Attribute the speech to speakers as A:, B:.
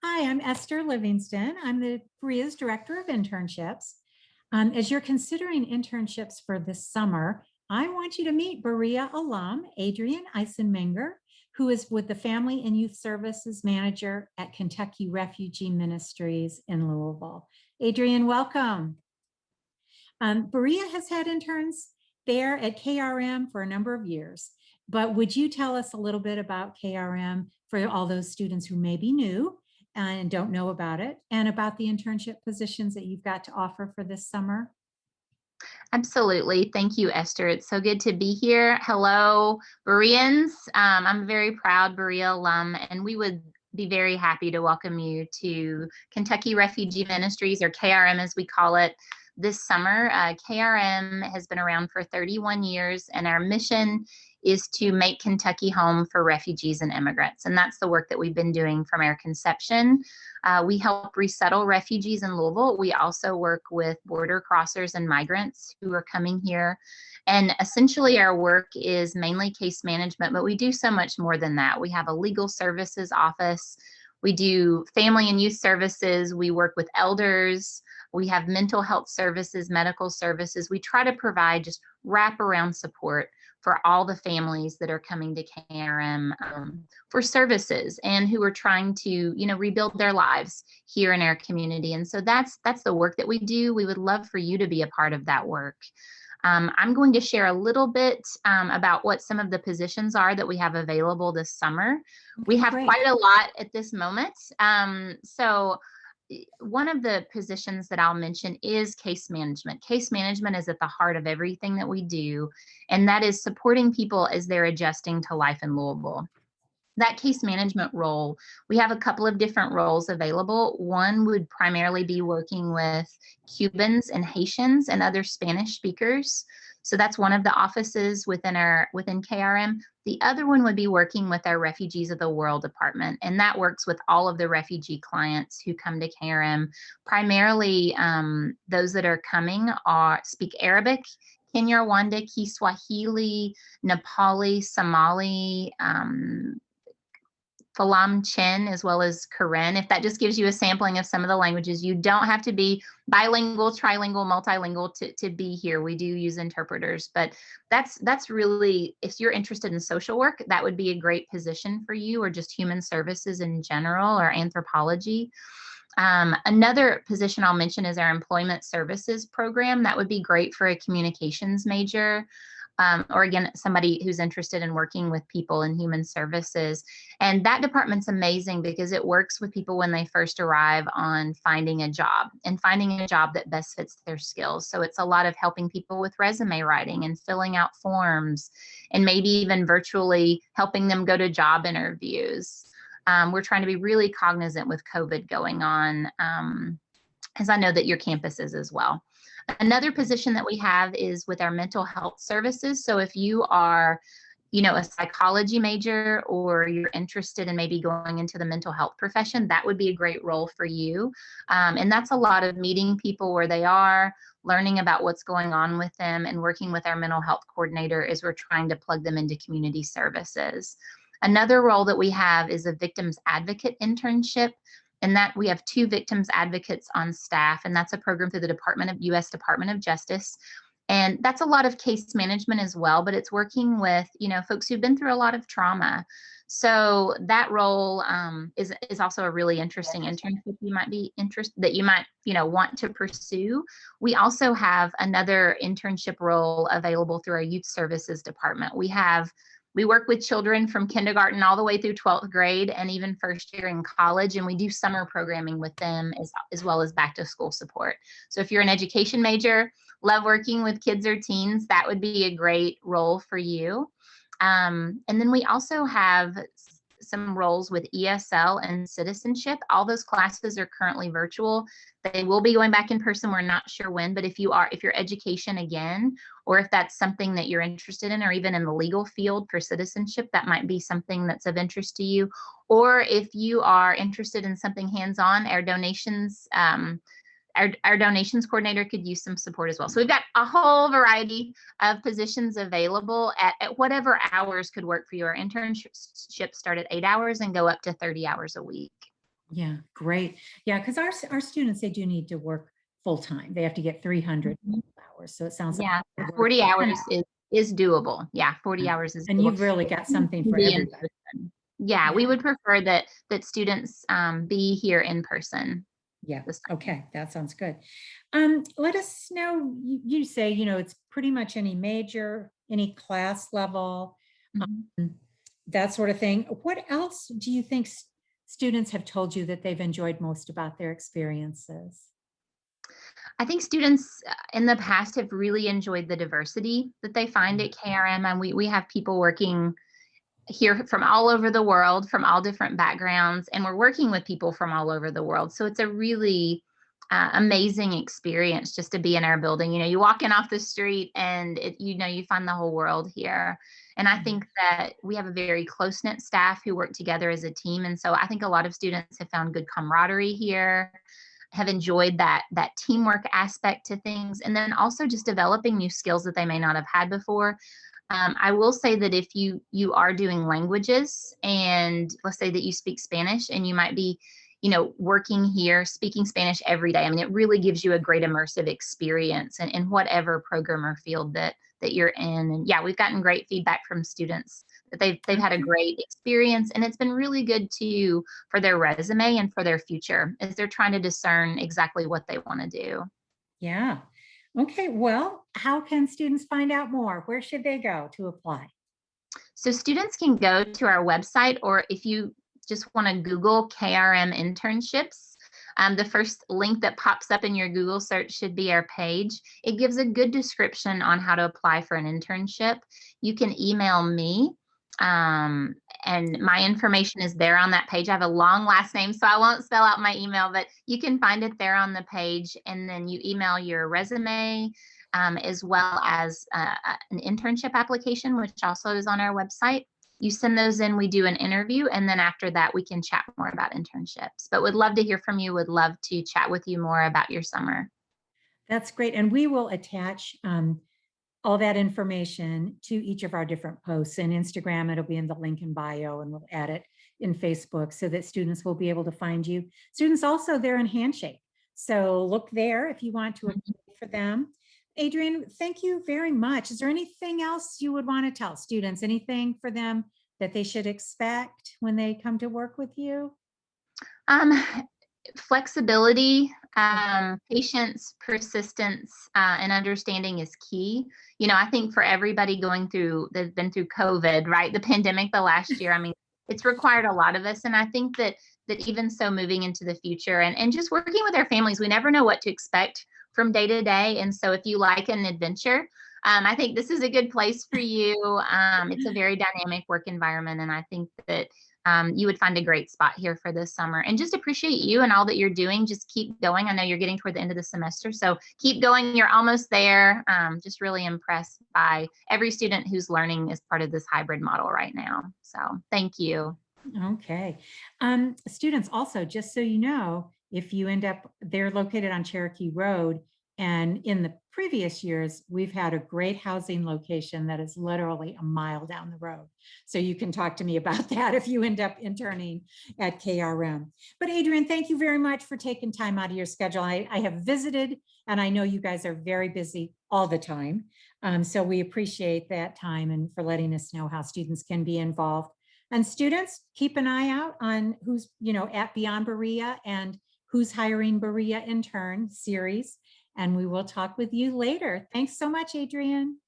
A: Hi, I'm Esther Livingston. I'm the Berea's Director of Internships. As you're considering internships for this summer, I want you to meet Berea Alum Adrienne Eisenmenger, who is with the Family and Youth Services Manager at Kentucky Refugee Ministries in Louisville. Adrienne, welcome. Berea has had interns there at KRM for a number of years, but would you tell us a little bit about KRM for all those students who may be new and don't know about it, and about the internship positions that you've got to offer for this summer?
B: Absolutely. Thank you, Esther. It's so good to be here. Hello, Bereans. I'm a very proud Berea alum, and we would be very happy to welcome you to Kentucky Refugee Ministries, or KRM as we call it, this summer. KRM has been around for 31 years, and our mission is to make Kentucky home for refugees and immigrants. And that's the work that we've been doing from our conception. We help resettle refugees in Louisville. We also work with border crossers and migrants who are coming here. And essentially our work is mainly case management, but we do so much more than that. We have a legal services office. We do family and youth services. We work with elders. We have mental health services, medical services. We try to provide just wraparound support for all the families that are coming to KRM for services and who are trying to, rebuild their lives here in our community. And so that's the work that we do. We would love for you to be a part of that work. I'm going to share a little bit about what some of the positions are that we have available this summer. We have
A: Great.
B: quite a lot at this moment. So one of the positions that I'll mention is case management. Case management is at the heart of everything that we do, and that is supporting people as they're adjusting to life in Louisville. That case management role, we have a couple of different roles available. One would primarily be working with Cubans and Haitians and other Spanish speakers. So that's one of the offices within KRM. The other one would be working with our Refugees of the World department, and that works with all of the refugee clients who come to KRM. Primarily, those that are coming speak Arabic, Kinyarwanda, Kiswahili, Nepali, Somali, Falam Chin, as well as Karen. If that just gives you a sampling of some of the languages, you don't have to be bilingual, trilingual, multilingual to be here. We do use interpreters, but that's really, if you're interested in social work, that would be a great position for you, or just human services in general, or anthropology. Another position I'll mention is our employment services program. That would be great for a communications major. Or again, somebody who's interested in working with people in human services. And that department's amazing because it works with people when they first arrive on finding a job and finding a job that best fits their skills. So it's a lot of helping people with resume writing and filling out forms, and maybe even virtually helping them go to job interviews. We're trying to be really cognizant with COVID going on, as I know that your campus is as well. Another position that we have is with our mental health services. So if you are, a psychology major, or you're interested in maybe going into the mental health profession, that would be a great role for you. And that's a lot of meeting people where they are, learning about what's going on with them, and working with our mental health coordinator as we're trying to plug them into community services. Another role that we have is a victims advocate internship. And that we have 2 victims advocates on staff, and that's a program through the U.S. Department of Justice. And that's a lot of case management as well, but it's working with, folks who've been through a lot of trauma. So that role is also a really interesting internship you might be interested, that you might, want to pursue. We also have another internship role available through our youth services department. We work with children from kindergarten all the way through 12th grade, and even first year in college, and we do summer programming with them as well as back to school support. So if you're an education major, love working with kids or teens, that would be a great role for you. And then we also have some roles with ESL and citizenship. All those classes are currently virtual. They will be going back in person. We're not sure when, but if you're education again, or if that's something that you're interested in, or even in the legal field for citizenship, that might be something that's of interest to you. Or if you are interested in something hands-on, our donations coordinator could use some support as well. So we've got a whole variety of positions available at whatever hours could work for you. Our internships start at 8 hours and go up to 30 hours a week.
A: Yeah, great. Yeah, because our students, they do need to work full time. They have to get 300
B: Mhm.
A: hours. So it sounds like
B: Yeah,
A: they work.
B: 40
A: And
B: hours is doable. Yeah, 40 hours is
A: and
B: doable.
A: you've really
B: If
A: got
B: students
A: something
B: can
A: for
B: be in
A: everybody.
B: person. Yeah, we
A: Yeah.
B: would prefer that students be here in person
A: Yeah.
B: this time.
A: Okay. That sounds good. Let us know, you say, it's pretty much any major, any class level,
B: Mhm.
A: that sort of thing. What else do you think students have told you that they've enjoyed most about their experiences?
B: I think students in the past have really enjoyed the diversity that they find at KRM, and we have people working here from all over the world, from all different backgrounds, and we're working with people from all over the world. So it's a really amazing experience just to be in our building. You walk in off the street and you find the whole world here. And I
A: Yeah.
B: think that we have a very close knit staff who work together as a team. And so I think a lot of students have found good camaraderie here, have enjoyed that teamwork aspect to things, and then also just developing new skills that they may not have had before. I will say that if you are doing languages, and let's say that you speak Spanish and you might be, working here speaking Spanish every day. I mean, it really gives you a great immersive experience in whatever program or field that you're in. And yeah, we've gotten great feedback from students that they've had a
A: Okay.
B: great experience, and it's been really good too for their resume and for their future as they're trying to discern exactly what they want to do.
A: Yeah. Okay. Well, how can students find out more? Where should they go to apply?
B: So students can go to our website, or if you just want to Google KRM internships, the first link that pops up in your Google search should be our page. It gives a good description on how to apply for an internship. You can email me, um, and my information is there on that page. I have a long last name, so I won't spell out my email, but you can find it there on the page. And then you email your resume, as well as an internship application, which also is on our website. You send those in, we do an interview, and then after that, we can chat more about internships. But would love to hear from you, would love to chat with you more about your summer.
A: That's great. And we will attach all that information to each of our different posts. In Instagram, it'll be in the link in bio, and we'll add it in Facebook so that students will be able to find you. Students also, they're in Handshake. So look there if you want to
B: Mhm.
A: apply for them. Adrienne, thank you very much. Is there anything else you would want to tell students? Anything for them that they should expect when they come to work with you?
B: Um, Flexibility,
A: Okay.
B: patience, persistence, and understanding is key. I think for everybody going through that's been through COVID, right? The pandemic, the last year, I mean, it's required a lot of us. And I think that even so moving into the future and just working with our families, we never know what to expect from day to day. And so if you like an adventure, I think this is a good place for you. It's a very dynamic work environment. And I think that you would find a great spot here for this summer, and just appreciate you and all that you're doing. Just keep going. I know you're getting toward the end of the semester, so keep going. You're almost there. Just really impressed by every student who's learning as part of this hybrid model right now. So thank you.
A: Okay. Students also, just so you know, if you end up, they're located on Cherokee Road. And in the previous years, we've had a great housing location that is literally a mile down the road. So you can talk to me about that if you end up interning at KRM. But Adrienne, thank you very much for taking time out of your schedule. I have visited, and I know you guys are very busy all the time. So we appreciate that time and for letting us know how students can be involved. And students, keep an eye out on who's, at Beyond Berea and who's hiring Berea intern series. And we will talk with you later. Thanks so much, Adrienne.